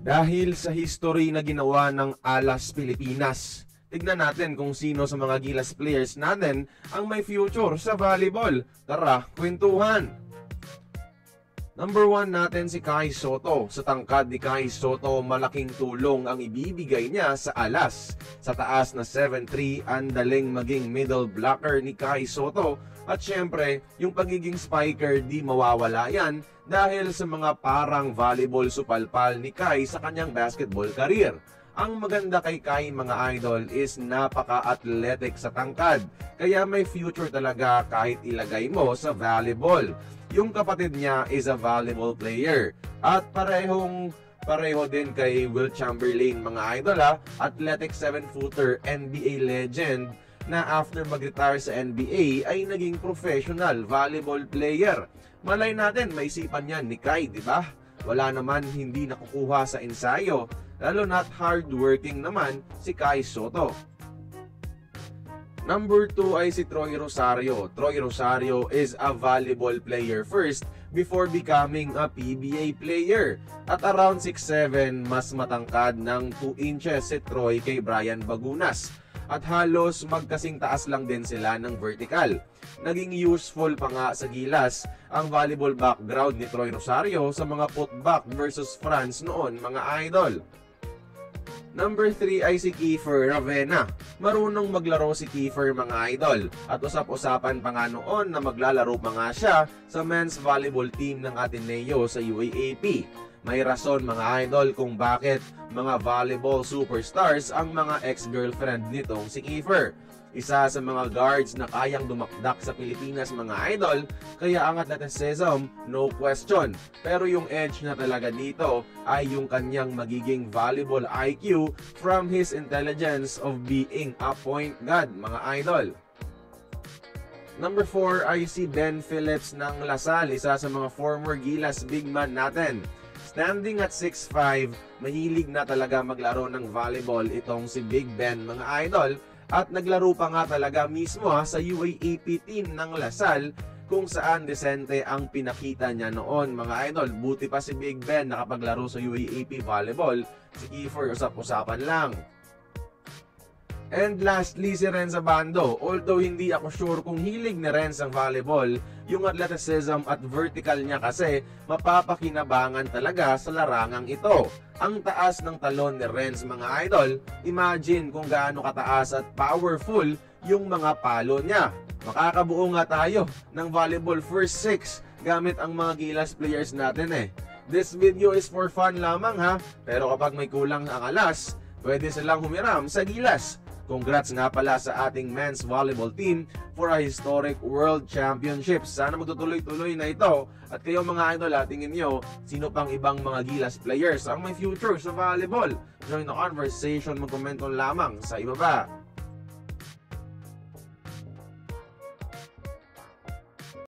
Dahil sa history na ginawa ng Alas Pilipinas, tignan natin kung sino sa mga Gilas players natin ang may future sa volleyball. Tara, kwentuhan! Number 1 natin si Kai Sotto. Sa tangkad ni Kai Sotto, malaking tulong ang ibibigay niya sa Alas. Sa taas na 7'3", ang daling maging middle blocker ni Kai Sotto. At syempre, yung pagiging spiker di mawawala yan dahil sa mga parang volleyball supalpal ni Kai sa kanyang basketball career. Ang maganda kay Kai mga idol is napaka-athletic sa tangkad, kaya may future talaga kahit ilagay mo sa volleyball. Yung kapatid niya is a volleyball player at pareho din kay Will Chamberlain mga idol athletic 7-footer NBA legend na after mag-retire sa NBA ay naging professional volleyball player. Malay natin, maisipan yan ni Kai, di ba? Wala naman hindi nakukuha sa ensayo, lalo na't hardworking naman si Kai Sotto. Number 2 ay si Troy Rosario. Troy Rosario is a volleyball player first before becoming a PBA player. At around 6'7", mas matangkad ng 2 inches si Troy kay Brian Bagunas. At halos magkasing taas lang din sila ng vertical. Naging useful pa nga sa Gilas ang volleyball background ni Troy Rosario sa mga putback versus France noon mga idol. Number 3 ay si Kiefer Ravena. Marunong maglaro si Kiefer mga idol at usap-usapan pa nga noon na maglalaro pa nga siya sa men's volleyball team ng Ateneo sa UAAP. May rason mga idol kung bakit mga volleyball superstars ang mga ex-girlfriend nitong si Kiefer. Isa sa mga guards na kayang dumakdak sa Pilipinas mga idol, kaya ang athleticism, no question. Pero yung edge na talaga dito ay yung kanyang magiging volleyball IQ from his intelligence of being a point guard mga idol. Number 4 ay si Ben Phillips ng Lasal, isa sa mga former Gilas big man natin. Standing at 6'5", mahilig na talaga maglaro ng volleyball itong si Big Ben mga idol. At naglaro pa nga talaga mismo sa UAAP team ng Lasal kung saan desente ang pinakita niya noon mga idol. Buti pa si Big Ben nakapaglaro sa UAAP volleyball, si Kiefer usap-usapan lang. And lastly si Renz Abando. Although hindi ako sure kung hilig ni Renz ang volleyball, yung athleticism at vertical niya kasi mapapakinabangan talaga sa larangang ito. Ang taas ng talon ni Renz mga idol, imagine kung gaano kataas at powerful yung mga palo niya. Makakabuo nga tayo ng volleyball first 6 gamit ang mga Gilas players natin This video is for fun lamang pero kapag may kulang ang alas, pwede silang humiram sa Gilas. Congrats nga pala sa ating men's volleyball team for a historic World Championships. Sana magtutuloy-tuloy na ito. At kayo mga idol, tingin nyo, sino pang ibang mga Gilas players ang may future sa volleyball? Join the conversation, mag-comment lamang sa ibaba.